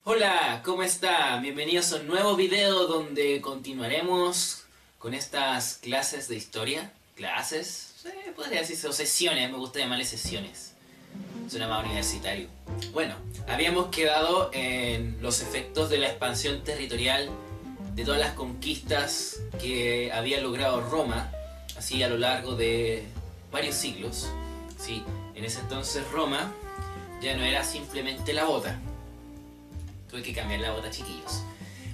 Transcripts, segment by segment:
Hola, ¿cómo está? Bienvenidos a un nuevo video donde continuaremos con estas clases de historia. ¿Clases? Sí, podría decirse, o sesiones, me gusta llamarle sesiones. Suena más universitario. Bueno, habíamos quedado en los efectos de la expansión territorial de todas las conquistas que había logrado Roma, así a lo largo de varios siglos. Sí, en ese entonces Roma ya no era simplemente la bota. Tuve que cambiar la bota, chiquillos.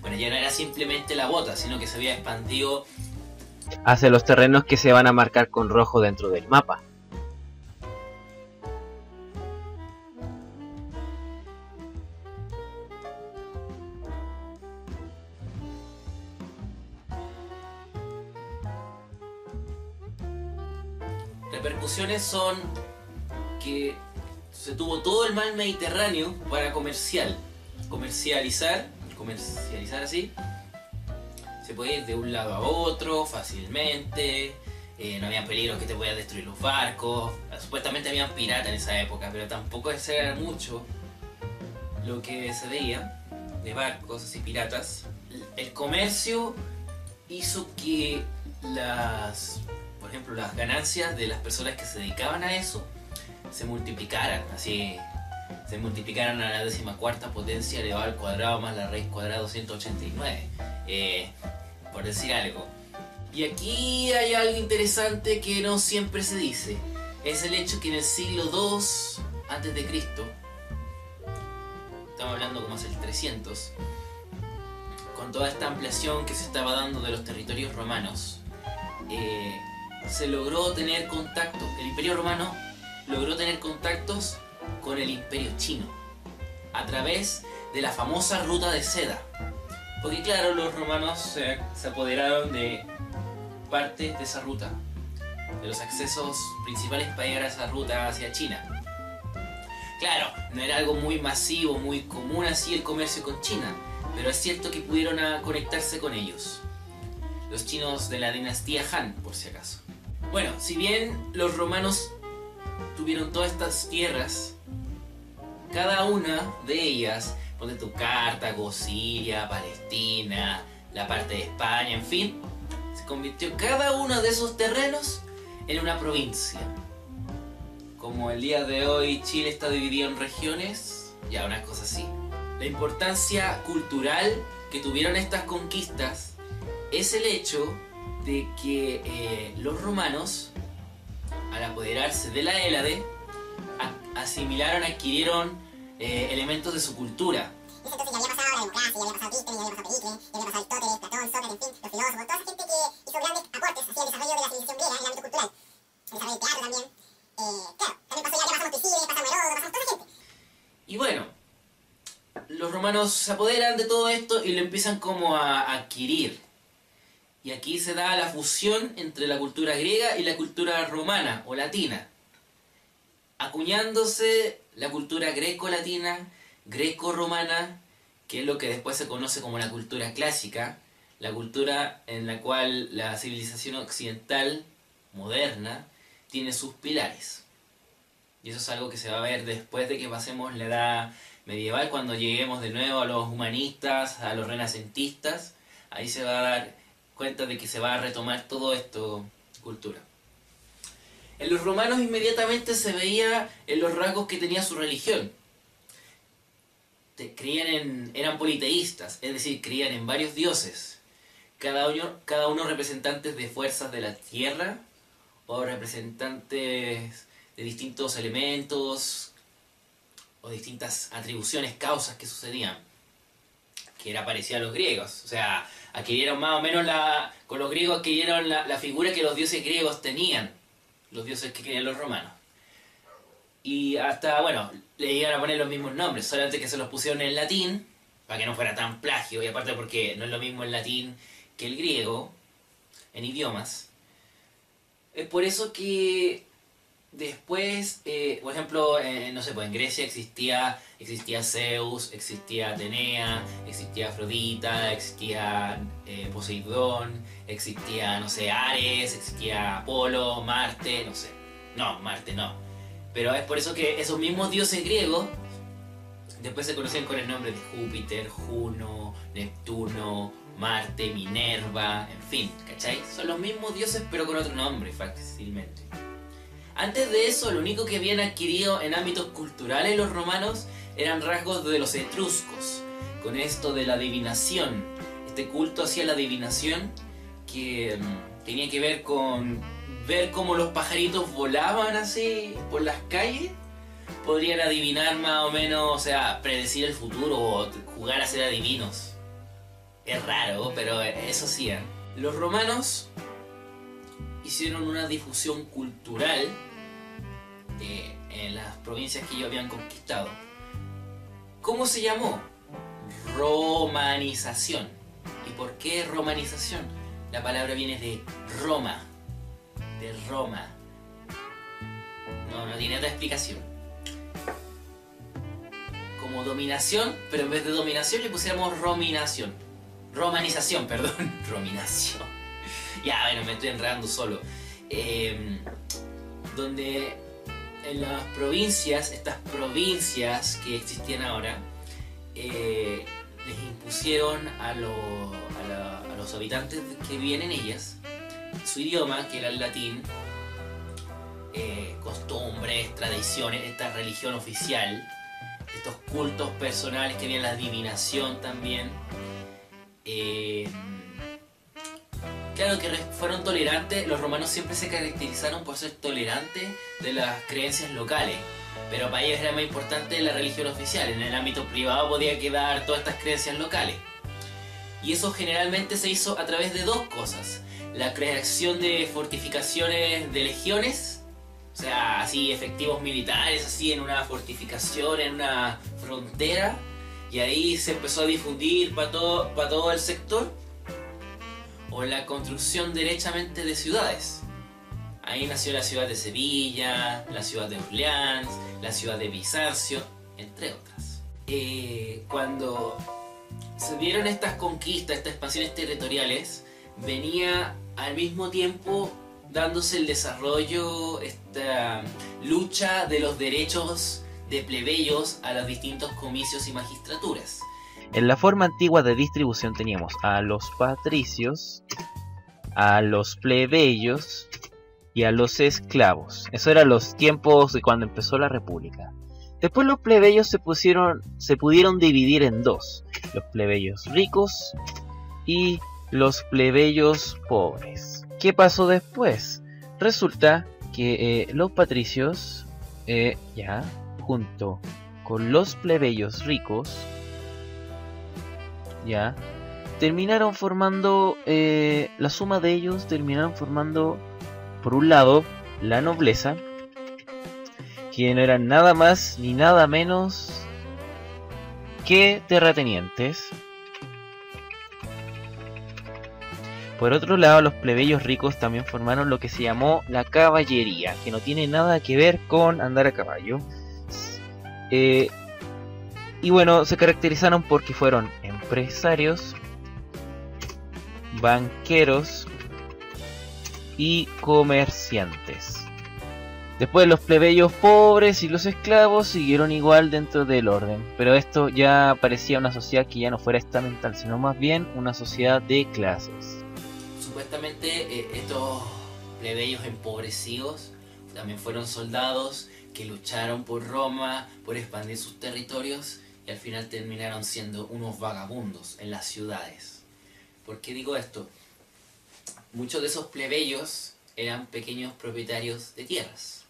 Bueno, ya no era simplemente la bota, sino que se había expandido Hacia los terrenos que se van a marcar con rojo dentro del mapa. repercusiones son que se tuvo todo el mar Mediterráneo para comercializar así. Se puede ir de un lado a otro fácilmente, no había peligro que te podían destruir los barcos, supuestamente habían piratas en esa época, pero tampoco era mucho lo que se veía de barcos así piratas. El comercio hizo que por ejemplo, las ganancias de las personas que se dedicaban a eso se multiplicaran, se multiplicaran a la 14ª potencia elevado al cuadrado más la raíz cuadrada 289, por decir algo. Y aquí hay algo interesante que no siempre se dice, es el hecho que en el siglo II antes de Cristo, estamos hablando como hacia el 300, con toda esta ampliación que se estaba dando de los territorios romanos, se logró tener contacto, el Imperio Romano logró tener contactos con el Imperio Chino a través de la famosa ruta de seda. Porque claro, los romanos se apoderaron de parte de esa ruta, de los accesos principales para llegar a esa ruta hacia China. Claro, no era algo muy masivo, muy común así el comercio con China, pero es cierto que pudieron conectarse con ellos. Los chinos de la dinastía Han, por si acaso. Bueno, si bien los romanos tuvieron todas estas tierras, cada una de ellas, ponte tu Cartago, Siria, Palestina, la parte de España, en fin, se convirtió cada uno de esos terrenos en una provincia. Como el día de hoy Chile está dividido en regiones, ya una cosa así. La importancia cultural que tuvieron estas conquistas es el hecho de que los romanos, al apoderarse de la Hélade, asimilaron, adquirieron elementos de su cultura. Y entonces ya había pasado la democracia, ya había pasado Tito, ya había pasado Pericles, ya había pasado Aristóteles, Platón, Sócrates, en fin, los filósofos, toda esa gente que hizo grandes aportes hacia el desarrollo de la civilización griega en el ámbito cultural. El desarrollo del teatro también. Claro, también pasó, ya pasamos Tucídides, pasamos Heródoto, pasamos toda esa gente. Y bueno, los romanos se apoderan de todo esto y lo empiezan como a adquirir. Y aquí se da la fusión entre la cultura griega y la cultura romana o latina, acuñándose la cultura greco-latina, greco-romana, que es lo que después se conoce como la cultura clásica, la cultura en la cual la civilización occidental moderna tiene sus pilares. Y eso es algo que se va a ver después de que pasemos la edad medieval, cuando lleguemos de nuevo a los humanistas, a los renacentistas, ahí se va a dar cuenta de que se va a retomar todo esto, cultura. En los romanos inmediatamente se veía en los rasgos que tenía su religión. Eran politeístas, es decir, creían en varios dioses, cada uno representantes de fuerzas de la tierra o representantes de distintos elementos o distintas atribuciones, causas que sucedían, que era parecida a los griegos. O sea, adquirieron más o menos con los griegos adquirieron la figura que los dioses griegos tenían, los dioses que querían los romanos. Y hasta, bueno, le iban a poner los mismos nombres, solamente que se los pusieron en latín, para que no fuera tan plagio, y aparte porque no es lo mismo el latín que el griego, en idiomas. Es por eso que después, por ejemplo, no sé, pues en Grecia existía Zeus, existía Atenea, existía Afrodita, existía Poseidón, existía, no sé, Ares, existía Apolo, Marte, no sé. No, Marte no. Pero es por eso que esos mismos dioses griegos Después se conocían con el nombre de Júpiter, Juno, Neptuno, Marte, Minerva, en fin, ¿cachai? Son los mismos dioses pero con otro nombre, fácilmente. Antes de eso, lo único que habían adquirido en ámbitos culturales los romanos eran rasgos de los etruscos, con esto de la adivinación, este culto hacia la adivinación que tenía que ver con ver cómo los pajaritos volaban así por las calles. Podrían adivinar más o menos, o sea, predecir el futuro o jugar a ser adivinos. Es raro, pero eso sí. Los romanos hicieron una difusión cultural en las provincias que ellos habían conquistado. ¿Cómo se llamó? Romanización. ¿Y por qué romanización? La palabra viene de Roma. De Roma. No tiene otra explicación. Como dominación, pero en vez de dominación le pusiéramos rominación. Romanización, perdón. Rominación. Ya, bueno, me estoy enredando solo. Donde en las provincias, estas provincias que existían ahora, les impusieron a los habitantes que viven en ellas su idioma, que era el latín, costumbres, tradiciones, esta religión oficial, estos cultos personales que había, la adivinación también. Claro que fueron tolerantes, los romanos siempre se caracterizaron por ser tolerantes de las creencias locales, pero para ellos era más importante la religión oficial. En el ámbito privado podía quedar todas estas creencias locales. Y eso generalmente se hizo a través de dos cosas: la creación de fortificaciones de legiones, o sea, así efectivos militares, así en una fortificación, en una frontera, y ahí se empezó a difundir para todo el sector. O la construcción derechamente de ciudades. Ahí nació la ciudad de Sevilla, la ciudad de Orleans, la ciudad de Bizancio, entre otras. Cuando se dieron estas conquistas, estas expansiones territoriales, venía al mismo tiempo dándose el desarrollo, esta lucha de los derechos de plebeyos a los distintos comicios y magistraturas. En la forma antigua de distribución teníamos a los patricios, a los plebeyos y a los esclavos. Eso eran los tiempos de cuando empezó la república. Después los plebeyos se pudieron dividir en dos: los plebeyos ricos y los plebeyos pobres. ¿Qué pasó después? Resulta que los patricios, junto con los plebeyos ricos, terminaron formando, la suma de ellos terminaron formando, por un lado, la nobleza, que no eran nada más ni nada menos que terratenientes. Por otro lado, los plebeyos ricos también formaron lo que se llamó la caballería, que no tiene nada que ver con andar a caballo. Y bueno, se caracterizaron porque fueron empresarios, banqueros y comerciantes. Después los plebeyos pobres y los esclavos siguieron igual dentro del orden, pero esto ya parecía una sociedad que ya no fuera estamental, sino más bien una sociedad de clases. Supuestamente estos plebeyos empobrecidos también fueron soldados que lucharon por Roma, por expandir sus territorios, y al final terminaron siendo unos vagabundos en las ciudades. ¿Por qué digo esto? Muchos de esos plebeyos eran pequeños propietarios de tierras.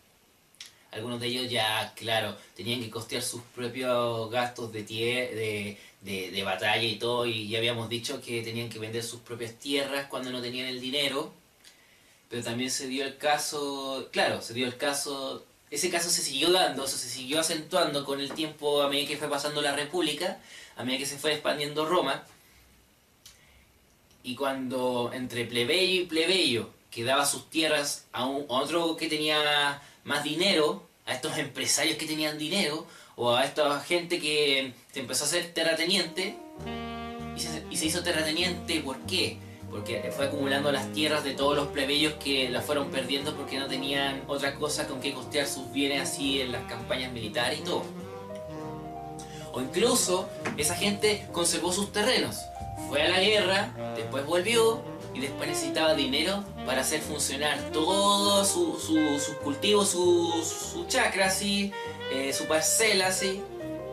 Algunos de ellos ya, claro, tenían que costear sus propios gastos de batalla y todo, y ya habíamos dicho que tenían que vender sus propias tierras cuando no tenían el dinero. Pero también se dio el caso, ese caso se siguió dando, se siguió acentuando con el tiempo a medida que fue pasando la República, a medida que se fue expandiendo Roma. Y cuando entre plebeyo y plebeyo quedaba sus tierras a otro que tenía más dinero, a estos empresarios que tenían dinero, o a esta gente que se empezó a hacer terrateniente, y se hizo terrateniente. ¿Por qué? Porque fue acumulando las tierras de todos los plebeyos que las fueron perdiendo porque no tenían otra cosa con que costear sus bienes así en las campañas militares y todo. O incluso esa gente conservó sus terrenos, fue a la guerra, después volvió y después necesitaba dinero para hacer funcionar todos sus cultivos, su chacra, así, su parcela, así,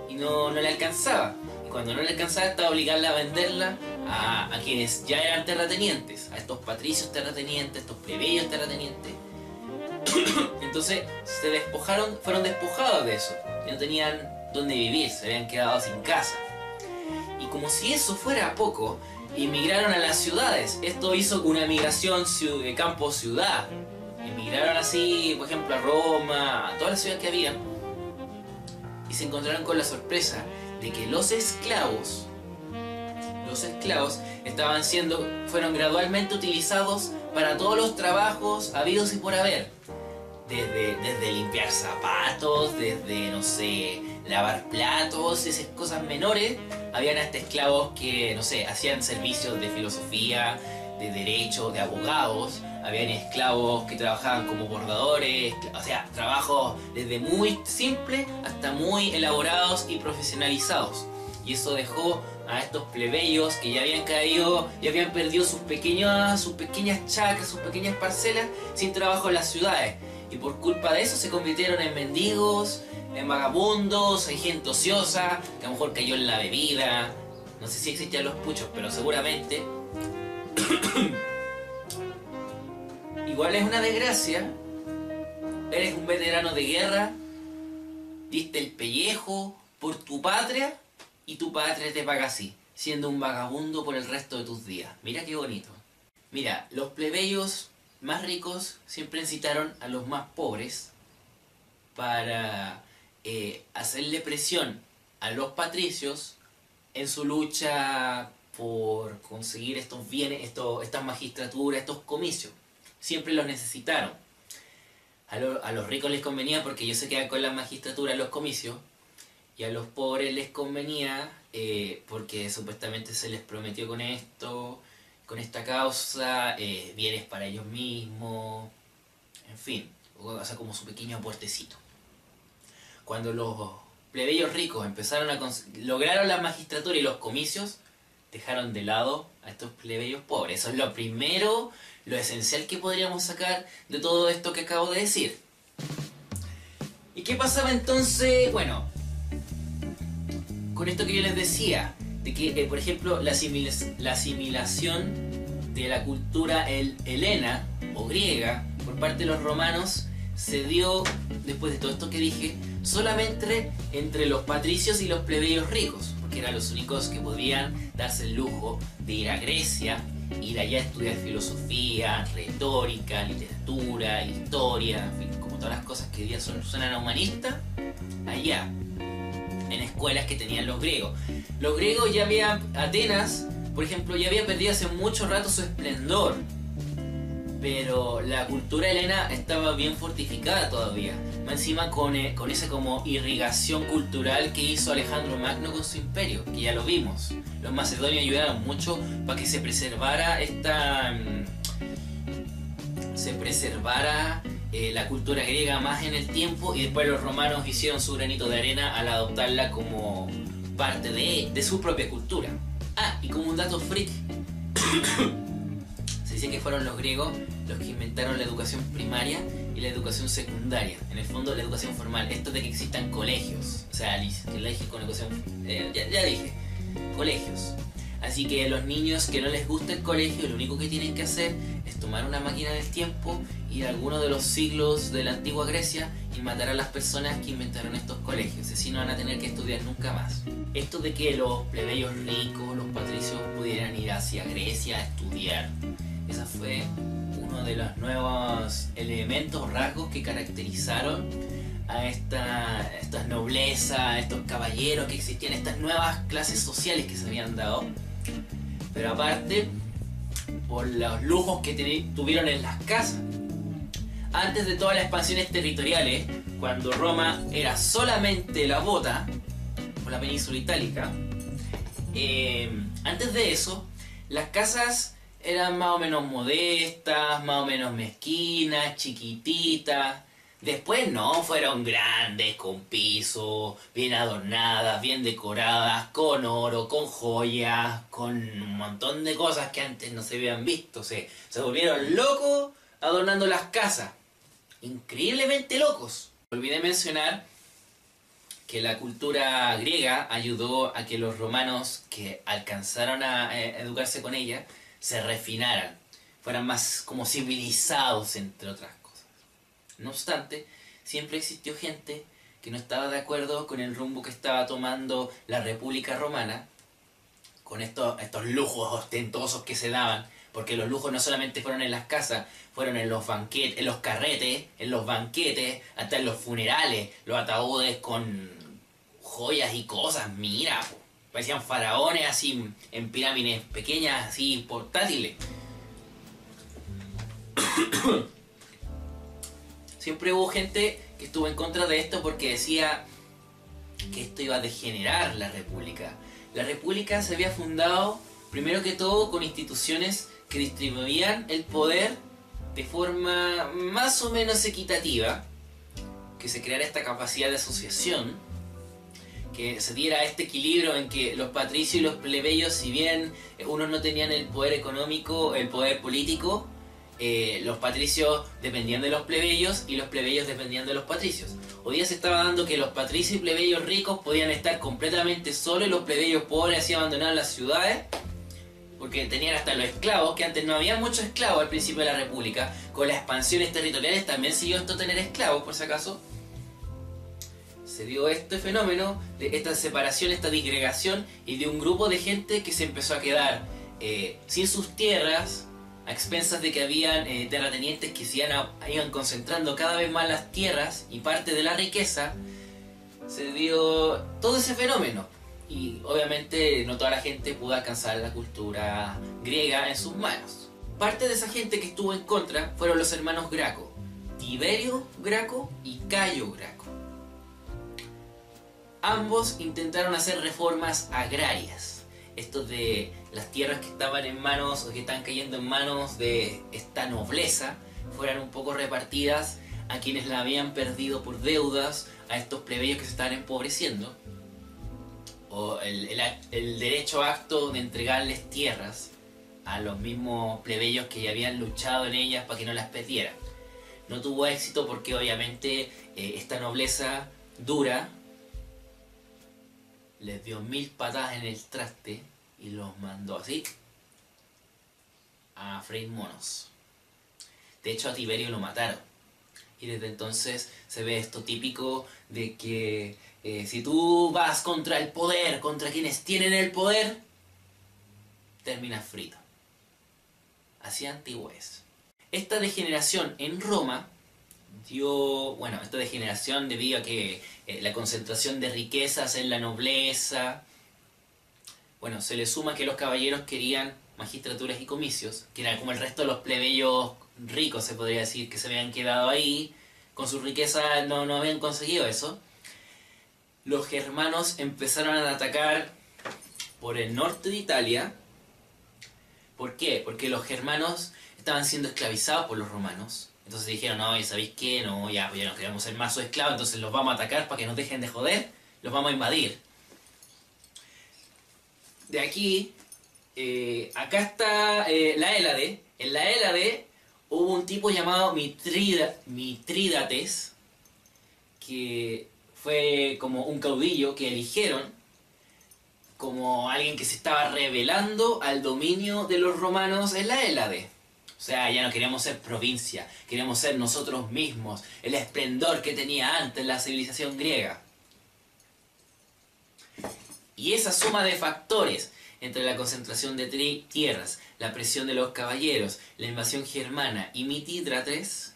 y no le alcanzaba. Y cuando no le alcanzaba estaba obligada a venderla a quienes ya eran terratenientes, a estos patricios terratenientes, estos plebeyos terratenientes. Entonces fueron despojados de eso, y no tenían dónde vivir, se habían quedado sin casa. Y como si eso fuera poco, emigraron a las ciudades. Esto hizo una migración de campo-ciudad. Emigraron así, por ejemplo, a Roma, a todas las ciudades que había. Y se encontraron con la sorpresa de que los esclavos fueron gradualmente utilizados para todos los trabajos habidos y por haber. Desde limpiar zapatos, desde, no sé, lavar platos, esas cosas menores. Habían hasta esclavos que, no sé, hacían servicios de filosofía, de derecho, de abogados. Habían esclavos que trabajaban como bordadores, o sea, trabajos desde muy simples hasta muy elaborados y profesionalizados. Y eso dejó a estos plebeyos que ya habían caído, ya habían perdido sus pequeñas chacras, sus pequeñas parcelas, sin trabajo en las ciudades. Y por culpa de eso se convirtieron en mendigos, en vagabundos, en gente ociosa, que a lo mejor cayó en la bebida. No sé si existían los puchos, pero seguramente. Igual es una desgracia. Eres un veterano de guerra, diste el pellejo por tu patria y tu patria te paga así, siendo un vagabundo por el resto de tus días. Mira qué bonito. Mira, los plebeyos más ricos siempre incitaron a los más pobres para hacerle presión a los patricios en su lucha por conseguir estos bienes, estas magistraturas, estos comicios. Siempre los necesitaron. A los ricos les convenía porque ellos se quedan con la magistratura en los comicios, y a los pobres les convenía porque supuestamente se les prometió con esta causa, bienes para ellos mismos, en fin, o sea, como su pequeño aportecito. Cuando los plebeyos ricos lograron la magistratura y los comicios, dejaron de lado a estos plebeyos pobres. Eso es lo primero, lo esencial que podríamos sacar de todo esto que acabo de decir. ¿Y qué pasaba entonces? Bueno, con esto que yo les decía, de que, por ejemplo, la asimilación de la cultura helena o griega por parte de los romanos se dio, después de todo esto que dije, solamente entre los patricios y los plebeyos ricos, porque eran los únicos que podían darse el lujo de ir a Grecia, ir allá a estudiar filosofía, retórica, literatura, historia, en fin, como todas las cosas que hoy día suenan a humanistas, allá, en escuelas que tenían los griegos. Los griegos ya habían, Atenas, por ejemplo, ya había perdido hace mucho rato su esplendor, pero la cultura helena estaba bien fortificada todavía, más encima con esa como irrigación cultural que hizo Alejandro Magno con su imperio, que ya lo vimos. Los macedonios ayudaron mucho para que se preservara la cultura griega más en el tiempo, y después los romanos hicieron su granito de arena al adoptarla como parte de su propia cultura. Ah, y como un dato freak, se dice que fueron los griegos los que inventaron la educación primaria y la educación secundaria. En el fondo, la educación formal. Esto de que existan colegios. O sea, colegios con educación... ya dije. Colegios. Así que a los niños que no les gusta el colegio, lo único que tienen que hacer es tomar una máquina del tiempo, ir a alguno de los siglos de la antigua Grecia y matar a las personas que inventaron estos colegios. Así no van a tener que estudiar nunca más. Esto de que los plebeyos ricos, los patricios pudieran ir hacia Grecia a estudiar, esa fue uno de los nuevos elementos, rasgos que caracterizaron a estas noblezas, a estos caballeros que existían, estas nuevas clases sociales que se habían dado. Pero aparte, por los lujos que tuvieron en las casas. Antes de todas las expansiones territoriales, cuando Roma era solamente la bota, por la península itálica, antes de eso, las casas eran más o menos modestas, más o menos mezquinas, chiquititas, Después no, fueron grandes, con piso, bien adornadas, bien decoradas, con oro, con joyas, con un montón de cosas que antes no se habían visto. Se volvieron locos adornando las casas. Increíblemente locos. Olvidé mencionar que la cultura griega ayudó a que los romanos que alcanzaron a educarse con ella se refinaran, fueran más como civilizados, entre otras cosas. No obstante, siempre existió gente que no estaba de acuerdo con el rumbo que estaba tomando la República Romana, con estos lujos ostentosos que se daban, porque los lujos no solamente fueron en las casas, fueron en los banquetes, en los carretes, en los banquetes, hasta en los funerales, los ataúdes con joyas y cosas, mira, parecían faraones así en pirámides pequeñas, así portátiles. Siempre hubo gente que estuvo en contra de esto porque decía que esto iba a degenerar la República. La República se había fundado primero que todo con instituciones que distribuían el poder de forma más o menos equitativa, que se creara esta capacidad de asociación, que se diera este equilibrio en que los patricios y los plebeyos, si bien unos no tenían el poder económico, el poder político, los patricios dependían de los plebeyos y los plebeyos dependían de los patricios. Hoy día se estaba dando que los patricios y plebeyos ricos podían estar completamente solos y los plebeyos pobres así abandonaron las ciudades, porque tenían hasta los esclavos, que antes no había muchos esclavos al principio de la República. Con las expansiones territoriales también siguió esto tener esclavos, por si acaso. Se dio este fenómeno, de esta separación, esta disgregación, y de un grupo de gente que se empezó a quedar sin sus tierras, a expensas de que habían terratenientes que se iban concentrando cada vez más las tierras y parte de la riqueza. Se dio todo ese fenómeno. Y obviamente no toda la gente pudo alcanzar la cultura griega en sus manos. Parte de esa gente que estuvo en contra fueron los hermanos Graco, Tiberio Graco y Cayo Graco. Ambos intentaron hacer reformas agrarias. Esto de las tierras que estaban en manos o que están cayendo en manos de esta nobleza fueran un poco repartidas a quienes la habían perdido por deudas, a estos plebeyos que se estaban empobreciendo, o el derecho acto de entregarles tierras a los mismos plebeyos que ya habían luchado en ellas para que no las perdieran. No tuvo éxito porque obviamente esta nobleza dura les dio 1000 patadas en el traste y los mandó así a freír monos. De hecho, a Tiberio lo mataron. Y desde entonces se ve esto típico de que si tú vas contra el poder, contra quienes tienen el poder, terminas frito. Así antiguo es. Esta degeneración en Roma esta degeneración debido a que la concentración de riquezas en la nobleza, se le suma que los caballeros querían magistraturas y comicios, que era como el resto de los plebeyos ricos, se podría decir, que se habían quedado ahí, con su riqueza no habían conseguido eso. Los germanos empezaron a atacar por el norte de Italia. ¿Por qué? Porque los germanos estaban siendo esclavizados por los romanos. Entonces dijeron, no, ¿sabéis qué? No, ya no queremos ser más sus esclavos, entonces los vamos a atacar para que nos dejen de joder, los vamos a invadir. De aquí, acá está la Hélade. En la Hélade hubo un tipo llamado Mitrídates, que fue como un caudillo que eligieron como alguien que se estaba rebelando al dominio de los romanos en la Hélade. O sea, ya no queríamos ser provincia, queríamos ser nosotros mismos, el esplendor que tenía antes la civilización griega. Y esa suma de factores, entre la concentración de tierras, la presión de los caballeros, la invasión germana y Mitrídates,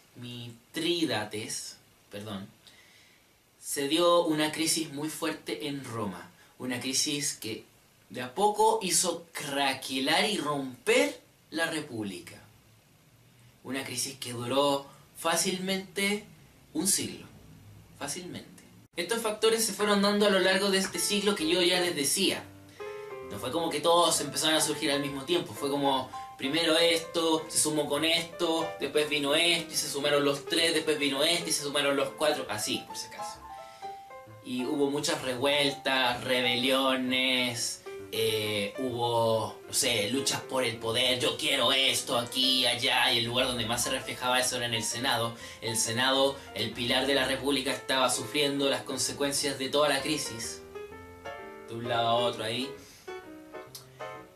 se dio una crisis muy fuerte en Roma. Una crisis que de a poco hizo craquelar y romper la República. Una crisis que duró fácilmente un siglo. Fácilmente. Estos factores se fueron dando a lo largo de este siglo que yo ya les decía. No fue como que todos empezaron a surgir al mismo tiempo. Fue como primero esto, se sumó con esto, después vino esto y se sumaron los 3, después vino este y se sumaron los 4, así por si acaso. Y hubo muchas revueltas, rebeliones, hubo, no sé, luchas por el poder, yo quiero esto, aquí, allá, y el lugar donde más se reflejaba eso era en el Senado. El Senado, el pilar de la República, estaba sufriendo las consecuencias de toda la crisis, de un lado a otro ahí.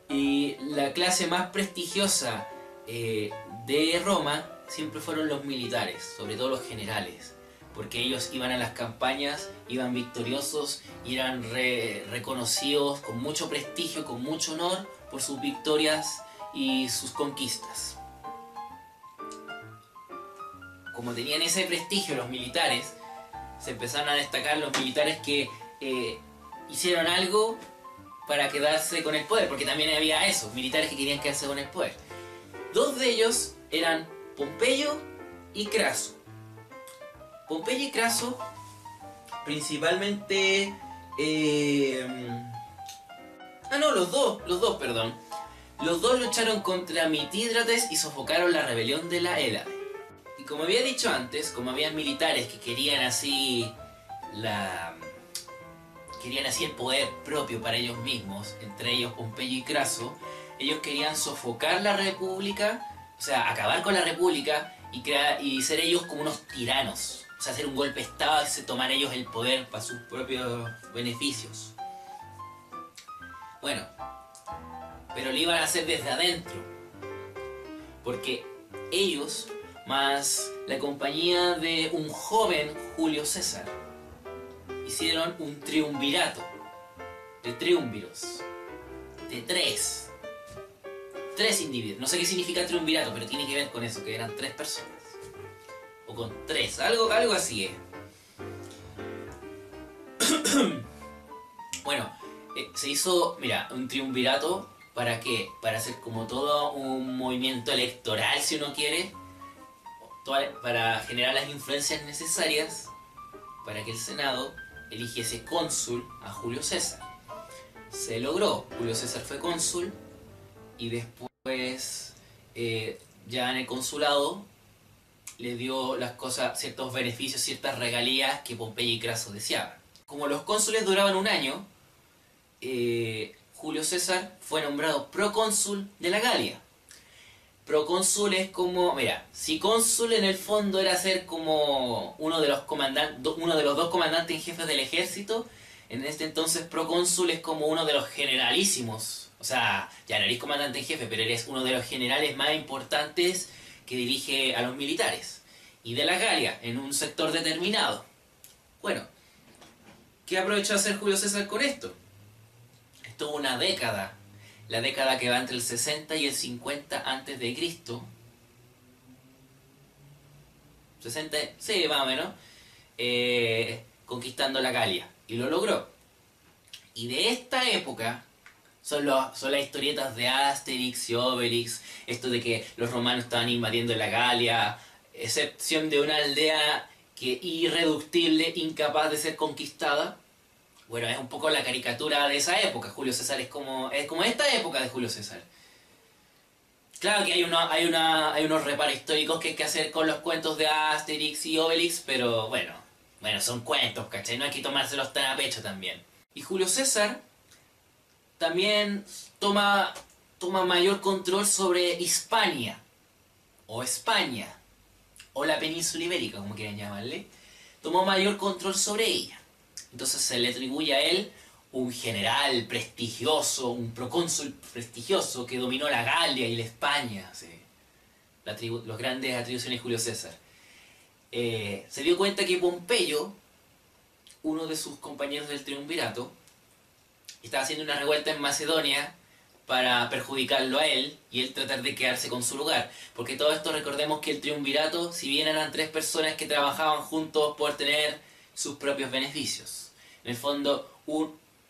Y la clase más prestigiosa de Roma siempre fueron los militares, sobre todo los generales, porque ellos iban a las campañas, iban victoriosos y eran reconocidos con mucho prestigio, con mucho honor por sus victorias y sus conquistas. Como tenían ese prestigio los militares, se empezaron a destacar los militares que hicieron algo para quedarse con el poder, porque también había esos militares que querían quedarse con el poder. Dos de ellos eran Pompeyo y Craso. Pompeyo y Craso, principalmente... los dos, perdón. Los dos lucharon contra Mitídrates y sofocaron la rebelión de la Hélade. Y como había dicho antes, como habían militares que querían así el poder propio para ellos mismos, entre ellos Pompeyo y Craso, ellos querían sofocar la república, o sea, acabar con la república y ser ellos como unos tiranos. O sea, hacer un golpe de estado y tomar ellos el poder para sus propios beneficios. Bueno, pero lo iban a hacer desde adentro. Porque ellos, más la compañía de un joven Julio César, hicieron un triunvirato de triunviros, de tres individuos. No sé qué significa triunvirato, pero tiene que ver con eso, que eran 3 personas. O con 3, algo así es. Bueno, se hizo, mira, un triunvirato. ¿Para qué? Para hacer como todo un movimiento electoral, si uno quiere, para generar las influencias necesarias para que el Senado eligiese cónsul a Julio César. Se logró, Julio César fue cónsul y después ya en el consulado le dio las cosas, ciertos beneficios, ciertas regalías que Pompeyo y Craso deseaban. Como los cónsules duraban un año, Julio César fue nombrado procónsul de la Galia. Procónsul es como, mira, si cónsul en el fondo era ser como uno de los dos comandantes en jefe del ejército, en este entonces procónsul es como uno de los generalísimos. O sea, ya no eres comandante en jefe, pero eres uno de los generales más importantes que dirige a los militares. Y de la Galia, en un sector determinado. Bueno, ¿qué aprovechó a hacer Julio César con esto? Esto una década. La década que va entre el 60 y el 50 antes de Cristo. 60, sí, más o menos. Conquistando la Galia. Y lo logró. Y de esta época son las historietas de Asterix y Obelix. Esto de que los romanos estaban invadiendo la Galia. Excepción de una aldea que irreductible, incapaz de ser conquistada. Bueno, es un poco la caricatura de esa época. Julio César es como esta época de Julio César. Claro que hay unos reparos históricos que hay que hacer con los cuentos de Asterix y Obelix, pero bueno, son cuentos, ¿cachai? No hay que tomárselos tan a pecho también. Y Julio César también toma mayor control sobre Hispania, o España, o la península ibérica, como quieran llamarle. Tomó mayor control sobre ella. Entonces se le atribuye a él un general prestigioso, un procónsul prestigioso que dominó la Galia y la España. Sí. Los grandes atribuciones de Julio César. Se dio cuenta que Pompeyo, uno de sus compañeros del triunvirato, estaba haciendo una revuelta en Macedonia para perjudicarlo a él y él tratar de quedarse con su lugar. Porque todo esto, recordemos que el triunvirato, si bien eran 3 personas que trabajaban juntos por tener sus propios beneficios. En el fondo,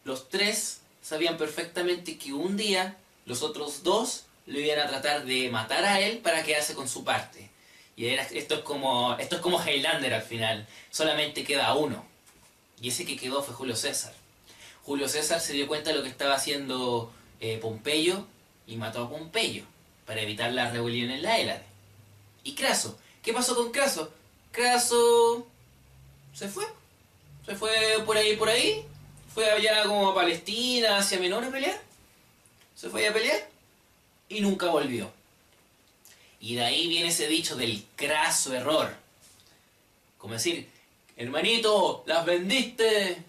los 3 sabían perfectamente que un día los otros 2 le iban a tratar de matar a él para quedarse con su parte. Y esto es como Highlander al final. Solamente queda uno. Y ese que quedó fue Julio César. Julio César se dio cuenta de lo que estaba haciendo Pompeyo y mató a Pompeyo. para evitar la rebelión en la Hélade. ¿Y Craso? ¿Qué pasó con Craso? Craso se fue por ahí, fue allá como a Palestina, Asia Menor a pelear, se fue a pelear y nunca volvió. Y de ahí viene ese dicho del craso error. Como decir, hermanito, las vendiste,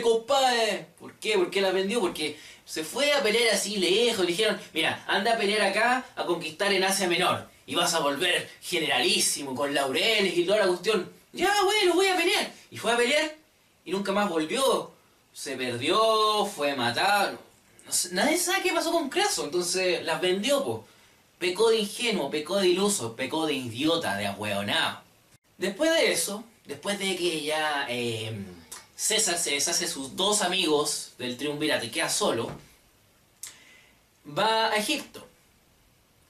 compadre. ¿Por qué? ¿Por qué las vendió? Porque se fue a pelear así lejos. Le dijeron, mira, anda a pelear acá, a conquistar en Asia Menor. Y vas a volver generalísimo, con laureles y toda la cuestión. Ya, bueno, voy a pelear. Y fue a pelear y nunca más volvió. Se perdió, fue matado. No sé, nadie sabe qué pasó con Craso. Entonces las vendió, po. Pecó de ingenuo, pecó de iluso, pecó de idiota, de ahueonado. Después de eso, después de que ya César se deshace de sus dos amigos del triunvirato y queda solo, va a Egipto.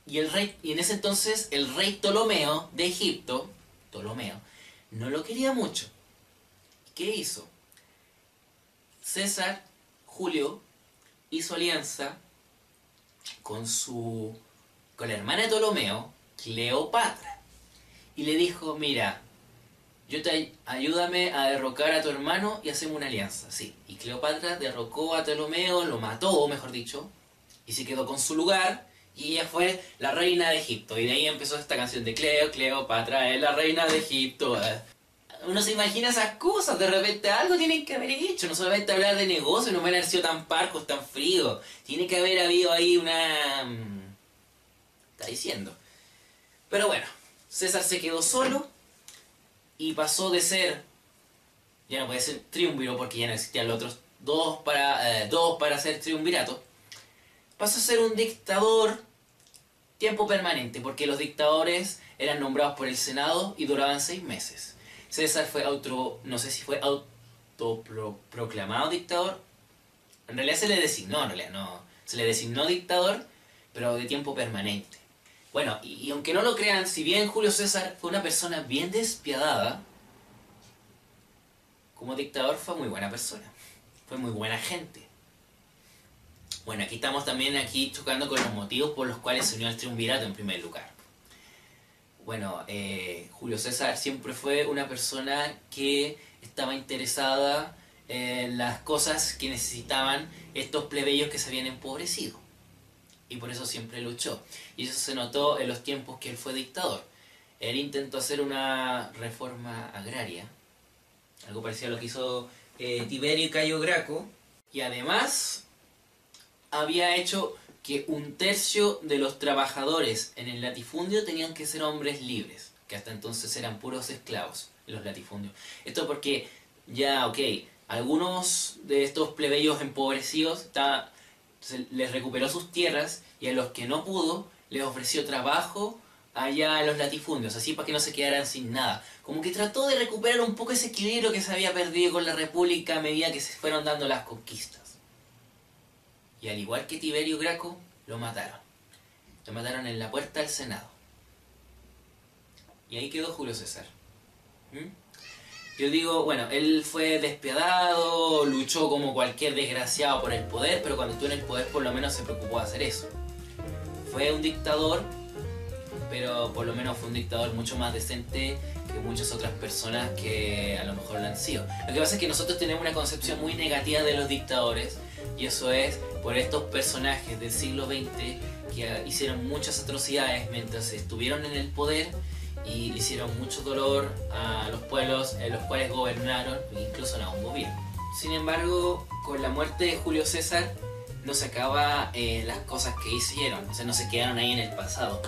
Y en ese entonces el rey Ptolomeo de Egipto, no lo quería mucho. ¿Qué hizo? César, Julio, hizo alianza con la hermana de Ptolomeo, Cleopatra. Y le dijo, mira, ayúdame a derrocar a tu hermano y hacemos una alianza. Sí. Y Cleopatra derrocó a Ptolomeo, lo mató, mejor dicho, y se quedó con su lugar, y ella fue la reina de Egipto. Y de ahí empezó esta canción de Cleopatra es la reina de Egipto. Uno se imagina esas cosas, de repente algo tienen que haber hecho, no solamente hablar de negocio, no me han haber sido tan parcos, tan fríos. Tiene que haber habido ahí una... está diciendo. Pero bueno, César se quedó solo y pasó de ser, ya no puede ser triunviro porque ya no existían los otros dos para ser triunvirato, pasó a ser un dictador tiempo permanente, porque los dictadores eran nombrados por el Senado y duraban 6 meses. César fue no sé si fue autoproclamado dictador, en realidad se le designó, se le designó dictador, pero de tiempo permanente. Bueno, y aunque no lo crean, si bien Julio César fue una persona bien despiadada, como dictador fue muy buena persona, fue muy buena gente. Bueno, aquí estamos también chocando con los motivos por los cuales se unió al triunvirato en primer lugar. Bueno, Julio César siempre fue una persona que estaba interesada en las cosas que necesitaban estos plebeyos que se habían empobrecido. Y por eso siempre luchó. Y eso se notó en los tiempos que él fue dictador. Él intentó hacer una reforma agraria, algo parecido a lo que hizo Tiberio Cayo Graco, y además había hecho que 1/3 de los trabajadores en el latifundio tenían que ser hombres libres, que hasta entonces eran puros esclavos en los latifundios. Esto porque ya, algunos de estos plebeyos empobrecidos les recuperó sus tierras, y a los que no pudo les ofreció trabajo allá en los latifundios, así para que no se quedaran sin nada. Como que trató de recuperar un poco ese equilibrio que se había perdido con la República a medida que se fueron dando las conquistas. Y al igual que Tiberio Graco, lo mataron. Lo mataron en la puerta del Senado. Y ahí quedó Julio César. Yo digo, bueno, él fue despiadado, luchó como cualquier desgraciado por el poder, pero cuando estuvo en el poder por lo menos se preocupó de hacer eso. Fue un dictador, pero por lo menos fue un dictador mucho más decente que muchas otras personas que a lo mejor lo han sido. Lo que pasa es que nosotros tenemos una concepción muy negativa de los dictadores, y eso es por estos personajes del siglo XX que hicieron muchas atrocidades mientras estuvieron en el poder, y le hicieron mucho dolor a los pueblos en los cuales gobernaron, incluso a un gobierno. Sin embargo, con la muerte de Julio César no se acaba las cosas que hicieron, o sea, no se quedaron ahí en el pasado.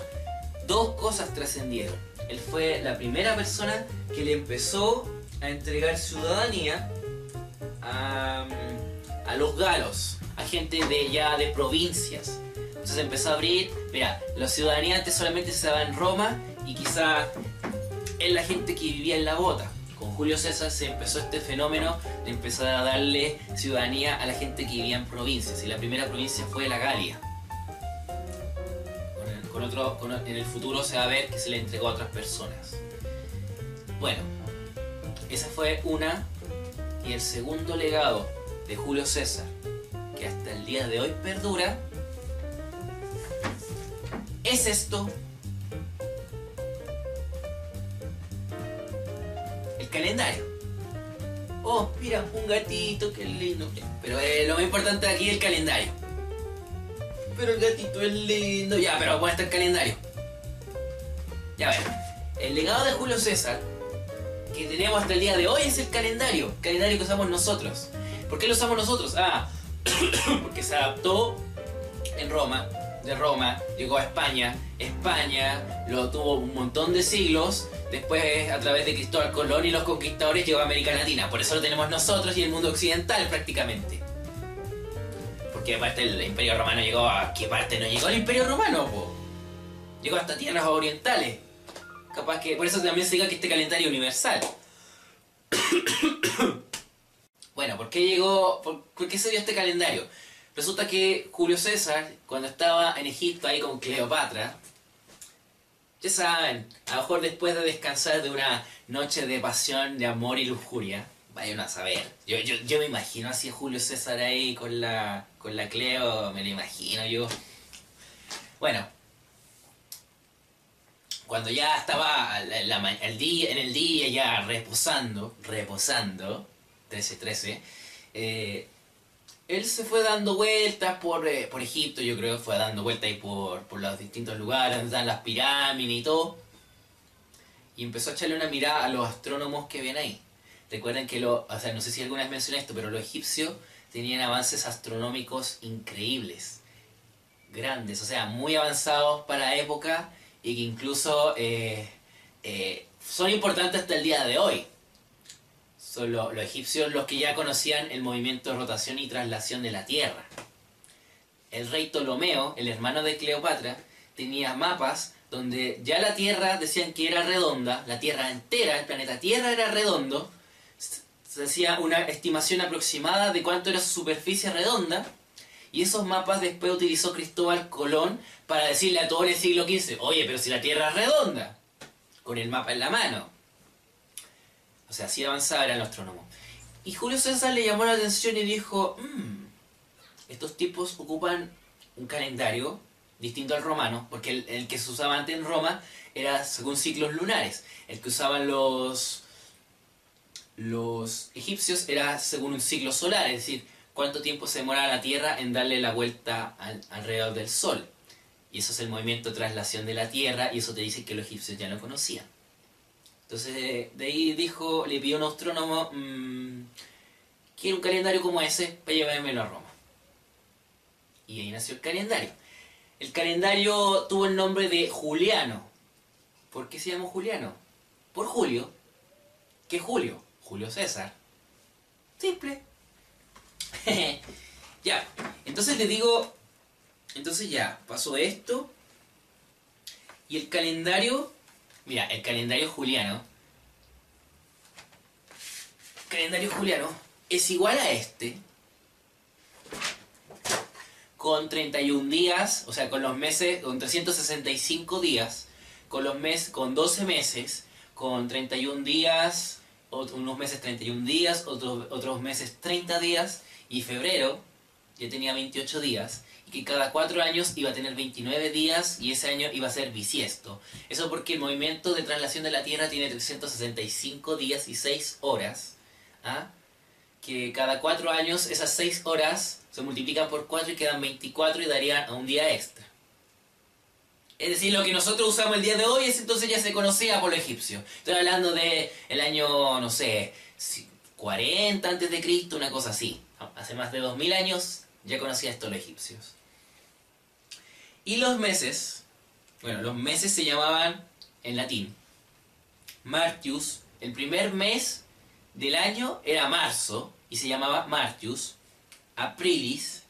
2 cosas trascendieron. Él fue la primera persona que le empezó a entregar ciudadanía a los galos, a gente de provincias. Entonces empezó a abrir, mira, la ciudadanía antes solamente se daba en Roma, y quizá es la gente que vivía en la bota. Con Julio César se empezó este fenómeno de empezar a darle ciudadanía a la gente que vivía en provincias, y la primera provincia fue la Galia. En el futuro se va a ver que se le entregó a otras personas. Bueno, esa fue una. Y el segundo legado de Julio César, que hasta el día de hoy perdura, es esto? El calendario. Oh, mira, un gatito, qué lindo. Pero lo más importante aquí es el calendario. Pero el gatito es lindo. Ya, pero ¿cómo está el calendario? Ya ver. El legado de Julio César que tenemos hasta el día de hoy es el calendario que usamos nosotros. ¿Por qué lo usamos nosotros? Porque se adaptó en Roma, de Roma llegó a España, España lo tuvo un montón de siglos, después a través de Cristóbal Colón y los conquistadores llegó a América Latina, por eso lo tenemos nosotros y el mundo occidental prácticamente. Porque aparte el Imperio Romano llegó a... ¿Qué parte no llegó el Imperio Romano, po? Llegó hasta tierras orientales. Capaz que... Por eso también se diga que este calendario universal. Bueno, ¿por qué llegó? ¿Por qué se dio este calendario? Resulta que Julio César, cuando estaba en Egipto ahí con Cleopatra, ya saben, a lo mejor después de descansar de una noche de pasión, de amor y lujuria, vayan a saber. Yo me imagino así a Julio César ahí con la Cleo, me lo imagino yo. Bueno, cuando ya estaba en el día ya reposando, 13-13, él se fue dando vueltas por Egipto, yo creo, fue dando vueltas ahí por los distintos lugares donde están las pirámides y todo, y empezó a echarle una mirada a los astrónomos que ven ahí. Recuerden que o sea, no sé si alguna vez mencioné esto, pero los egipcios tenían avances astronómicos increíbles, grandes, o sea, muy avanzados para la época, y que incluso son importantes hasta el día de hoy. Son los egipcios los que ya conocían el movimiento de rotación y traslación de la Tierra. El rey Ptolomeo, el hermano de Cleopatra, tenía mapas donde ya la Tierra decían que era redonda, la Tierra entera, el planeta Tierra era redondo, se hacía una estimación aproximada de cuánto era su superficie redonda, y esos mapas después utilizó Cristóbal Colón para decirle a todo el siglo XV, oye, pero si la Tierra es redonda, con el mapa en la mano. O sea, así avanzaba era el astrónomo. Y Julio César le llamó la atención y dijo, estos tipos ocupan un calendario distinto al romano, porque el que se usaba antes en Roma era según ciclos lunares. El que usaban los egipcios era según un ciclo solar, es decir, cuánto tiempo se demoraba la Tierra en darle la vuelta alrededor del Sol. Y eso es el movimiento de traslación de la Tierra, y eso te dice que los egipcios ya lo conocían. Entonces de ahí le pidió a un astrónomo, quiero un calendario como ese para llevármelo a Roma. Y ahí nació el calendario. El calendario tuvo el nombre de Juliano. ¿Por qué se llamó Juliano? Por Julio. ¿Qué Julio? Julio César. Simple. Ya, entonces les digo, entonces ya, pasó esto. Y el calendario, mira, el calendario juliano es igual a este, con 31 días, o sea, con los meses, con 365 días, con 12 meses, con 31 días, unos meses 31 días, otros meses 30 días, y febrero ya tenía 28 días, y que cada 4 años iba a tener 29 días, y ese año iba a ser bisiesto. Eso porque el movimiento de traslación de la Tierra tiene 365 días y 6 horas, que cada 4 años esas 6 horas se multiplican por 4 y quedan 24 y darían a un día extra. Es decir, lo que nosotros usamos el día de hoy, entonces ya se conocía por los egipcios. Estoy hablando de el año, no sé, 40 antes de Cristo, una cosa así. Hace más de 2000 años ya conocía esto los egipcios. Y los meses se llamaban en latín Martius. El primer mes del año era marzo y se llamaba Martius, Aprilis,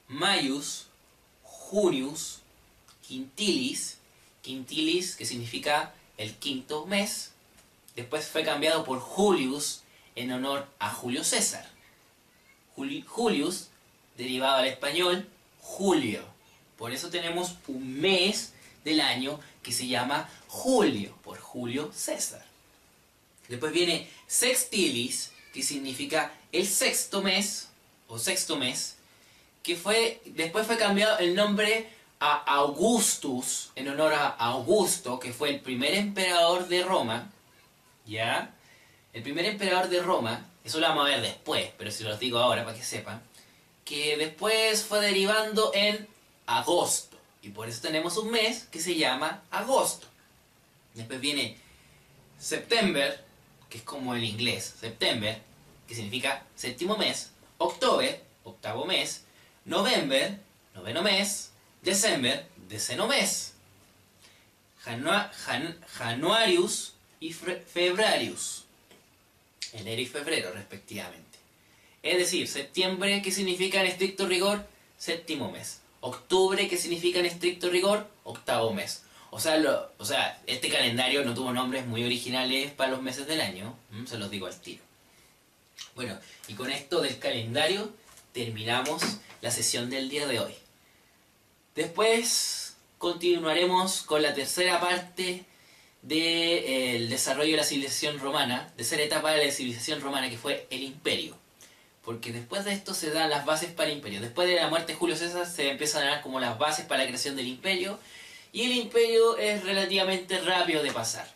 Maius, Junius, Quintilis, que significa el quinto mes. Después fue cambiado por Julius en honor a Julio César. Julius, derivado al español, Julio. Por eso tenemos un mes del año que se llama Julio, por Julio César. Después viene Sextilis, que significa el sexto mes, que después fue cambiado el nombre a Augustus, en honor a Augusto, que fue el primer emperador de Roma, ¿ya? El primer emperador de Roma, eso lo vamos a ver después, pero si los digo ahora para que sepan, que después fue derivando en agosto, y por eso tenemos un mes que se llama agosto. Después viene September, que es como el inglés, September, que significa séptimo mes, October, octavo mes, November, noveno mes, December, deceno mes, Januarius y Febrarius, enero y febrero respectivamente. Es decir, septiembre, que significa en estricto rigor séptimo mes, octubre, que significa en estricto rigor octavo mes. O sea, este calendario no tuvo nombres muy originales para los meses del año, se los digo al tiro. Bueno, y con esto del calendario terminamos la sesión del día de hoy. Después continuaremos con la tercera parte del desarrollo de la civilización romana, tercera etapa de la civilización romana, que fue el imperio. Porque después de esto se dan las bases para el imperio. Después de la muerte de Julio César se empiezan a dar como las bases para la creación del imperio. Y el imperio es relativamente rápido de pasar.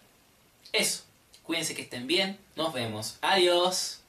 Eso. Cuídense, que estén bien. Nos vemos. Adiós.